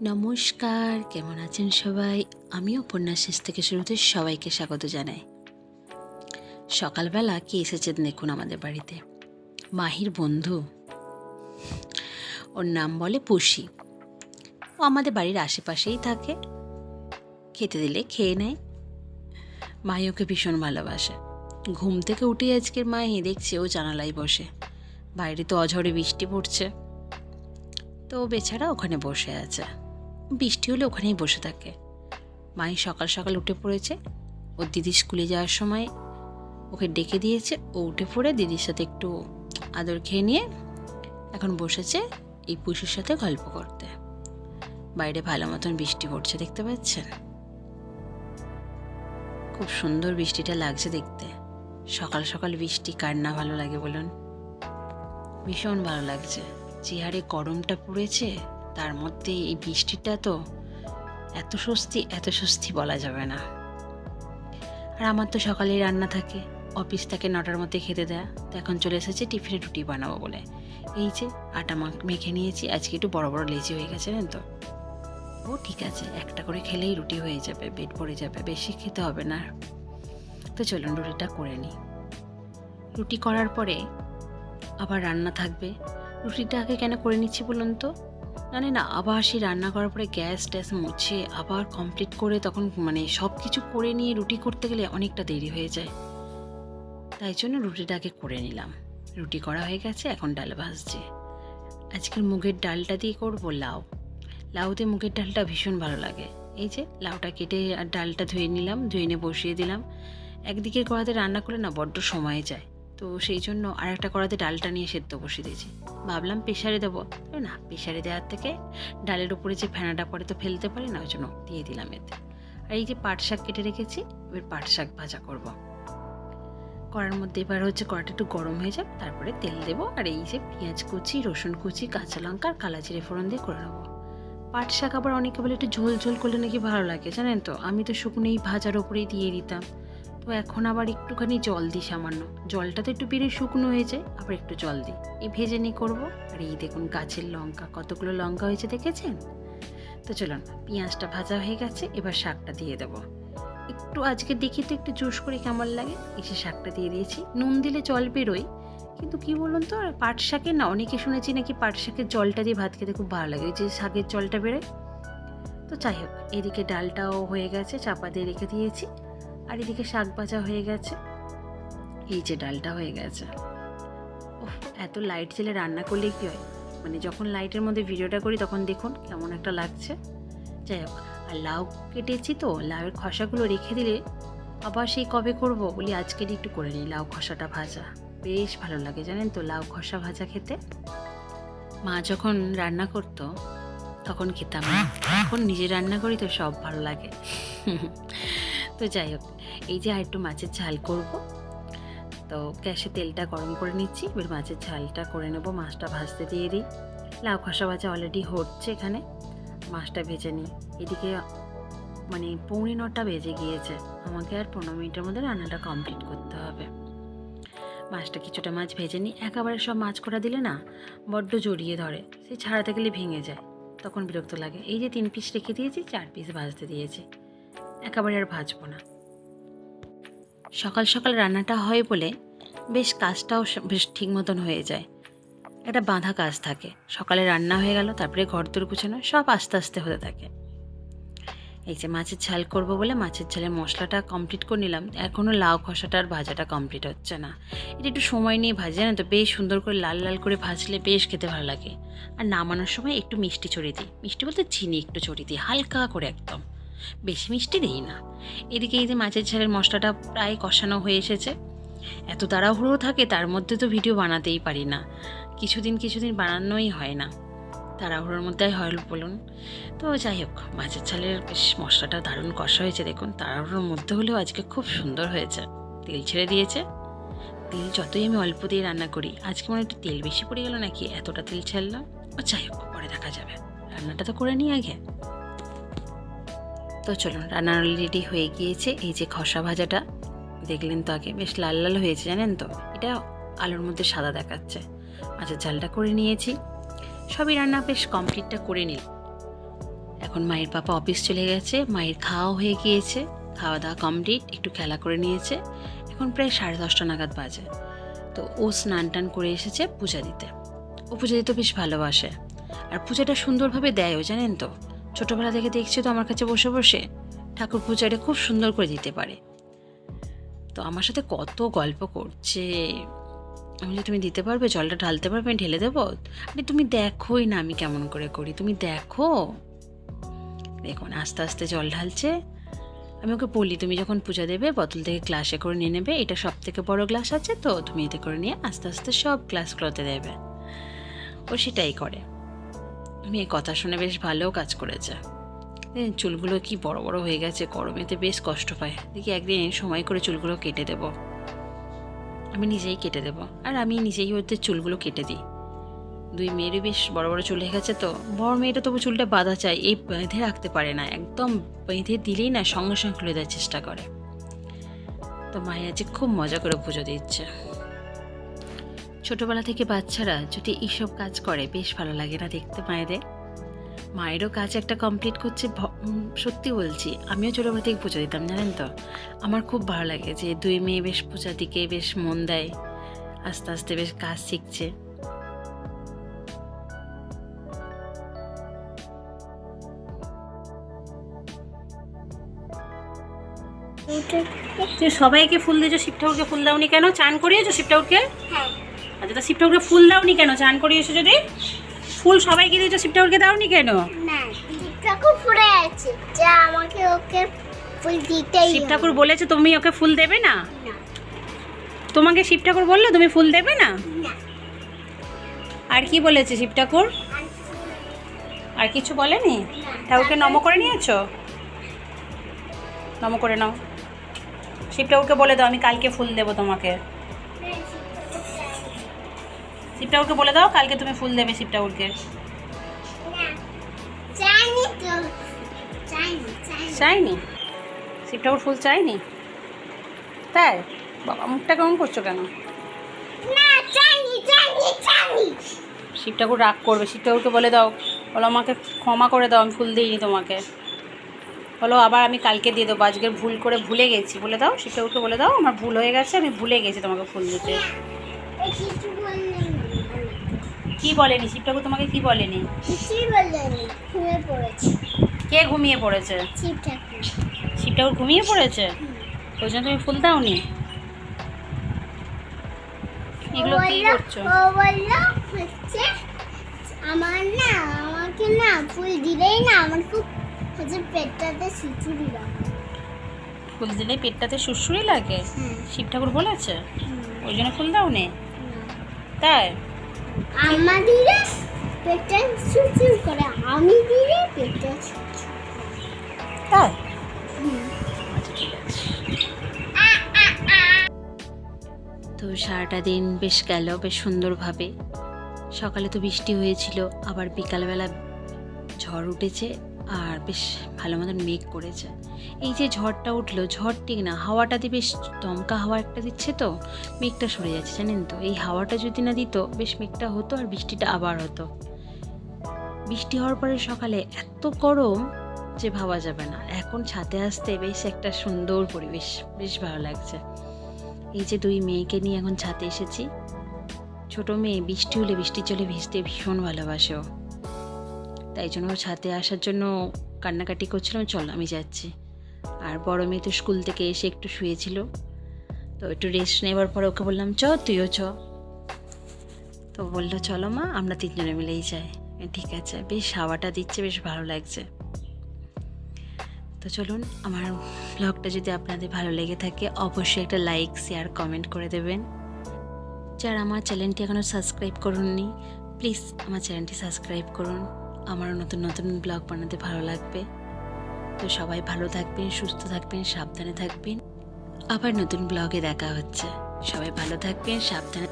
নমস্কার, কেমন আছেন সবাই? আমি উপন্যাস শেষ থেকে শুরুতে সবাইকে স্বাগত জানাই। সকালবেলা কে এসেছেন দেখুন আমাদের বাড়িতে। মাহির বন্ধু, ওর নাম বলে পুষি। ও আমাদের বাড়ির আশেপাশেই থাকে, খেতে দিলে খেয়ে নেয়। মাহি ওকে ভীষণ ভালোবাসে। ঘুম থেকে উঠে আজকের মাহি দেখছে ও জানালায় বসে। বাইরে তো অঝরে বৃষ্টি পড়ছে, তো ও বেচারা ওখানে বসে আছে। বৃষ্টি হলে ওখানেই বসে থাকে। মাহি সকাল সকাল উঠে পড়েছে। ওর দিদি স্কুলে যাওয়ার সময় ওকে ডেকে দিয়েছে। ও উঠে পড়ে দিদির সাথে একটু আদর খেয়ে নিয়ে এখন বসেছে এই পুষির সাথে গল্প করতে। বাইরে ভালো মতন বৃষ্টি পড়ছে, দেখতে পাচ্ছেন? খুব সুন্দর বৃষ্টিটা লাগছে দেখতে। সকাল সকাল বৃষ্টি কার না ভালো লাগে বলুন? ভীষণ ভালো লাগছে। যে হারে গরমটা পড়েছে, তার মধ্যে এই বৃষ্টিটা তো এত স্বস্তি বলা যাবে না। আর আমার তো সকালেই রান্না থাকে, অফিস থাকে 9টার মধ্যে খেতে দেয়া। তো এখন চলে এসেছে টিফিনে রুটি বানাবো বলে। এই যে আটা মেখে নিয়েছি, আজকে একটু বড় বড় লেচি হয়ে গেছে জানেন তো। ও ঠিক আছে, একটা করে খেলেই রুটি হয়ে যাবে, পেট ভরে যাবে, বেশি খেতে হবে না। তো চলুন রুটিটা করে নিই। রুটি করার পরে আবার রান্না থাকবে। রুটিটা আগে কেন করে নিচ্ছি বলুন তো? জানি না, আবার সেই রান্না করার পরে গ্যাস ট্যাস মুছে আবার কমপ্লিট করে তখন সব কিছু করে নিয়ে রুটি করতে গেলে অনেকটা দেরি হয়ে যায়। তাই জন্য রুটিটা আগে করে নিলাম। রুটি করা হয়ে গেছে, এখন ডাল ভাজছি। আজকের মুগের ডালটা দিয়ে করবো লাউ দিয়ে মুগের ডালটা ভীষণ ভালো লাগে। এই যে লাউটা কেটে আর ডালটা ধুয়ে নিলাম, ধুয়ে নিয়ে বসিয়ে দিলাম। একদিকের কড়াতে রান্না করলে না বড্ড সময় যায়, তো সেই জন্য আর একটা কড়াতে ডালটা নিয়ে সেদ্ধ বসিয়ে দিয়েছি। ভাবলাম প্রেশারে দেবো, না প্রেশারে দেওয়ার থেকে ডালের উপরে যে ফেনাটা পড়ে তো ফেলতে পারি না, ওই জন্য দিয়ে দিলাম এতে। আর এই যে পাট শাক কেটে রেখেছি, এবার পাট শাক ভাজা করবো। কড়ার মধ্যে এবার কড়াটা একটু গরম হয়ে যাক, তারপরে তেল দেবো। আর এই যে পেঁয়াজ কুচি, রসুন কুচি, কাঁচা লঙ্কা আর কালা জিরে ফোড়ন দিয়ে করে নেবো। পাট শাক আবার অনেকে বলে একটু ঝোল ঝোল করলে নাকি ভালো লাগে জানেন তো। আমি তো শুকনোই ভাজার ওপরেই দিয়ে দিতাম, তো এখন আবার একটুখানি জল দিই সামান্য। জলটা তো একটু বেরিয়ে শুকনো হয়ে যায়, আবার একটু জল দিই, এই ভেজে নিয়ে করবো। আর এই দেখুন গাছের লঙ্কা, কতগুলো লঙ্কা হয়েছে দেখেছেন? তো চলুন, পেঁয়াজটা ভাজা হয়ে গেছে, এবার শাকটা দিয়ে দেবো। একটু আজকে দেখি তো একটু জোশ করে কেমন লাগে। এসে শাকটা দিয়ে দিয়েছি। নুন দিলে জল বেরোয়, কিন্তু কি বলুন তো, পাট শাকের না অনেকে শুনেছি নাকি পাট শাকের জলটা দিয়ে ভাত খেতে খুব ভালো লাগে, ওই যে শাকের জলটা বেরোয়। তো যাই হোক, এদিকে ডালটাও হয়ে গেছে, চাপা দিয়ে রেখে দিয়েছি। আর এদিকে শাক ভাজা হয়ে গেছে, এই যে ডালটা হয়ে গেছে। ওহ, এত লাইট জেলে রান্না করলে কি হয়, যখন লাইটের মধ্যে ভিডিওটা করি তখন দেখুন কেমন একটা লাগছে। যাই হোক, আর লাউ কেটেছি, তো লাউয়ের খসাগুলো রেখে দিলে আবার সেই কবে করব বলি, আজকেরই একটু করে নিই লাউ খসাটা ভাজা। বেশ ভালো লাগে জানেন তো লাউ খসা ভাজা খেতে। মা যখন রান্না করতো তখন খেতাম না, এখন নিজে রান্না করি তো সব ভালো লাগে। তো যাই হোক, এই যে আর একটু মাছের ঝাল করব। তো গ্যাসে তেলটা গরম করে নিচ্ছি, এবার মাছের ঝালটা করে নেব। মাছটা ভাজতে দিয়ে দিই। লাউ খসা ভাজা অলরেডি হচ্ছে, এখানে মাছটা ভেজে নিই। এদিকে 9:45 বেজে গিয়েছে, আমাকে আর 15 মিনিটের মধ্যে রান্নাটা কমপ্লিট করতে হবে। মাছটা কিছুটা মাছ ভেজে নিই। একেবারে সব মাছ করা দিলে না বড্ড জড়িয়ে ধরে, সেই ছাড়াতে গেলে ভেঙে যায়, তখন বিরক্ত লাগে। এই যে 3 পিস রেখে দিয়েছি, 4 পিস ভাজতে দিয়েছি, একেবারে আর ভাজবো না। সকাল সকাল রান্নাটা হয় বলে বেশ কাজটাও বেশ ঠিক মতন হয়ে যায়। একটা বাঁধা কাজ থাকে, সকালে রান্না হয়ে গেল, তারপরে ঘরদোর গুছানো, সব আস্তে আস্তে হতে থাকে। এই যে মাছের ঝাল করব বলে মাছের ঝালের মশলাটা কমপ্লিট করে নিলাম। এখনও লাউ খসাটার ভাজাটা কমপ্লিট হচ্ছে না। এটা একটু সময় নিয়ে ভাজি জানেন তো, বেশ সুন্দর করে লাল লাল করে ভাজলে বেশ খেতে ভালো লাগে। আর নামানোর সময় একটু মিষ্টি ছড়িয়ে দিই, মিষ্টি বলতে চিনি একটু ছড়িয়ে দিই হালকা করে, একদম বেশি মিষ্টি দিই না। এদিকে এই যে মাছের ঝালের মশলাটা প্রায় কষানো হয়ে এসেছে। এত তাড়াহুড়ো থাকে, তার মধ্যে তো ভিডিও বানাতেই পারি না, কিছুদিন বানানোই হয় না, তাড়াহুড়োর মধ্যে হয় বলুন। তো যাই হোক, মাছের ঝালের বেশ মশলাটা দারুণ কষা হয়েছে দেখুন, তাড়াহুড়োর মধ্যে হলেও আজকে খুব সুন্দর হয়েছে। তেল ছেড়ে দিয়েছে। তেল যতই আমি অল্প দিয়ে রান্না করি, আজকে একটু তেল বেশি পড়ে গেল নাকি, এতটা তেল ছাড়লাম। ও যাই হোক, পরে দেখা যাবে, রান্নাটা তো করে নিই আগে। তো চলুন, রান্না রেডি হয়ে গিয়েছে। এই যে খসা ভাজাটা দেখলেন তো, আগে বেশ লাল লাল হয়েছে জানেন তো, এটা আলুর মধ্যে সাদা দেখাচ্ছে। মাছের ঝালটা করে নিয়েছি, সবই রান্না বেশ কমপ্লিটটা করে নিই। তখন মায়ের পাপা অফিস চলে গেছে, মায়ের খাওয়া হয়ে গিয়েছে, খাওয়া দাওয়া কমপ্লিট, একটু খেলা করে নিয়েছে। এখন প্রায় 10:30 নাগাদ বাজে। তো ও স্নান টান করে এসেছে পূজা দিতে। ও পূজা দিতে বেশ ভালোবাসে, আর পূজাটা সুন্দরভাবে দেয়ও, জানেন তো। ছোটোবেলা থেকে দেখছি তো আমার কাছে বসে বসে ঠাকুর পূজাটা খুব সুন্দর করে দিতে পারে। তো আমার সাথে কত গল্প করছে, আমি যে তুমি দিতে পারবে, জলটা ঢালতে পারবে, আমি ঢেলে দেবো। আরে তুমি দেখোই না আমি কেমন করে করি, তুমি দেখো। দেখুন আস্তে আস্তে জল ঢালছে। আমি ওকে বলি, তুমি যখন পূজা দেবে বোতল থেকে গ্লাসে করে নিয়ে নেবে, এটা সব থেকে বড় গ্লাস আছে তো, তুমি এতে করে নিয়ে আস্তে আস্তে সব গ্লাসগুলোতে দেবে। ও সেটাই করে। আমি এই কথা শুনে বেশ ভালো কাজ করেছে। চুলগুলো কি বড় বড় হয়ে গেছে, গরমেতে বেশ কষ্ট পায়। দেখি একদিন সময় করে চুলগুলো কেটে দেব, আমি নিজেই কেটে দেবো। আর আমি নিজেই ওদের চুলগুলো কেটে দিই। দুই মেয়েরই বেশ বড় বড় চুল হয়ে গেছে তো। বড় মেয়েটা তবু চুলটা বাঁধা চাই, এই বেঁধে রাখতে পারে না, একদম বেঁধে দিলেই না সঙ্গে সঙ্গে খুলে দেওয়ার চেষ্টা করে। তো মায়ের আজকে খুব মজা করে পুজো দিচ্ছে। ছোটোবেলা থেকে বাচ্চারা যদি এইসব কাজ করে বেশ ভালো লাগে না দেখতে মায়েদের। মায়েরও কাজ একটা কমপ্লিট করছে। সত্যি বলছি, আমিও ছোটোবেলা থেকে পুজো দিতাম, জানেন তো। আমার খুব ভালো লাগে যে দুই মেয়ে বেশ পূজার দিকে বেশ মন দেয়, আস্তে আস্তে বেশ কাজ শিখছে। তুমি সবাইকে ফুল দিয়েছো, শিব ঠাকুরকে ফুল দাওনি কেন? চান করিয়েছো শিব ঠাকুরকে? হ্যাঁ। আচ্ছা, তা শিব ঠাকুরকে ফুল দাওনি কেন? চান করিয়েছো যদি, ফুল সবাইকে দিয়েছো, শিব ঠাকুরকে দাওনি কেন? না, শিব ঠাকুর ফুলে আছে, যা আমাকে ওকে ফুল দিতেই শিব হবে। ঠাকুর বলেছে তুমি ওকে ফুল দেবে না? না। তোমাকে শিব ঠাকুর বললো তুমি ফুল দেবে না? না। আর কি বলেছে শিব ঠাকুর? আর কিছু বলেনি? ঠাকুরকে নম করে নিয়েছো? নম করে নাও। শিব ঠাকুরকে বলে দাও আমি কালকে ফুল দেবো তোমাকে। শিব ঠাকুরকে বলে দাও কালকে তুমি ফুল দেবে শিব ঠাকুরকে। চাইনি তো, চাইনি। চাইনি? শিব ঠাকুর ফুল চাইনি? তাই? বাবা মুখটা কেমন করছো কেন? না, চাইনি। শিব ঠাকুর রাগ করবে। শিব ঠাকুরকে বলে দাও, বলো আমাকে ক্ষমা করে দাও, আমি ফুল দিইনি তোমাকে। বলো আবার আমি কালকে দিয়ে দেবো, আজকের ভুল করে ভুলে গেছি। বলে দাও শিব ঠাকুরকে, বলে দাও আমার ভুল হয়ে গেছে, আমি ভুলে গেছি তোমাকে ফুল দিতে। কিছু বললেন? কি বলেনি শিব ঠাকুর তোমাকে? কি বলেনি? কিছুই বললেনি, ঘুমিয়ে পড়েছে কে ঘুমিয়ে পড়েছে? শিব ঠাকুর। শিব ঠাকুর ঘুমিয়ে পড়েছে, ওই জন্য তুমি ফুল দাওনি? এগুলো কি করছো? ও বললো হচ্ছে আমাকে না ফুল দিলেই না আমার খুব হচ্ছে পেটটাতে খিচুড়ি লাগে। ফুল দিলে পেটটাতে সুরসুরি লাগে? শিব ঠাকুর বলেছে, ওই জন্য ফুল দাওনি? তাই? আমার দিলে পেটটা সুরসুর করে, আমি দিলে পেটটা সুরসুর তাই? করে। আচ্ছা ঠিক আছে। তো সারাটা দিন বেশ গেল বেশ সুন্দরভাবে। সকালে তো বৃষ্টি হয়েছিল, আবার বিকালবেলা ঝড় উঠেছে, আর বেশ ভালো মতন মেঘ করেছে। এই যে ঝড়টা উঠলো, ঝড় ঠিক না, হাওয়াটাতে বেশ দমকা হাওয়া একটা দিচ্ছে তো মেঘটা সরে যাচ্ছে, জানেন তো। এই হাওয়াটা যদি না দিত বেশ মেঘটা হতো আর বৃষ্টিটা আবার হতো। বৃষ্টি হওয়ার পরে সকালে এত গরম যে ভাবা যাবে না। এখন ছাদে আসতে বেশ একটা সুন্দর পরিবেশ, বেশ ভালো লাগছে। এই যে দুই মেয়েকে নিয়ে এখন ছাদে এসেছি। ছোট মেয়ে বৃষ্টি হলে বৃষ্টির জলে ভিজতে ভীষণ ভালোবাসে ও, তাই জন্য ওর ছাদে আসার জন্য কান্নাকাটি করছিলাম, চল আমি যাচ্ছি। আর বড় মেয়ে তো স্কুল থেকে এসে একটু শুয়েছিল, তো একটু রেস্ট নেবার পরে ওকে বললাম চ তুইও চ। তো বললো চলো মা আমরা তিনজনে মিলেই যাই। ঠিক আছে, বেশ হাওয়াটা দিচ্ছে, বেশ ভালো লাগছে। তো চলুন, আমার ব্লগটা যদি আপনাদের ভালো লেগে থাকে অবশ্যই একটা লাইক শেয়ার কমেন্ট করে দেবেন। যারা আমার চ্যানেলটি এখনও সাবস্ক্রাইব করুননি প্লিজ আমার চ্যানেলটি সাবস্ক্রাইব করুন, আমারও নতুন নতুন ব্লগ বানাতে ভালো লাগবে। তো সবাই ভালো থাকবেন, সুস্থ থাকবেন, সাবধানে থাকবেন। আবার নতুন ব্লগে দেখা হচ্ছে। সবাই ভালো থাকবেন, সাবধানে।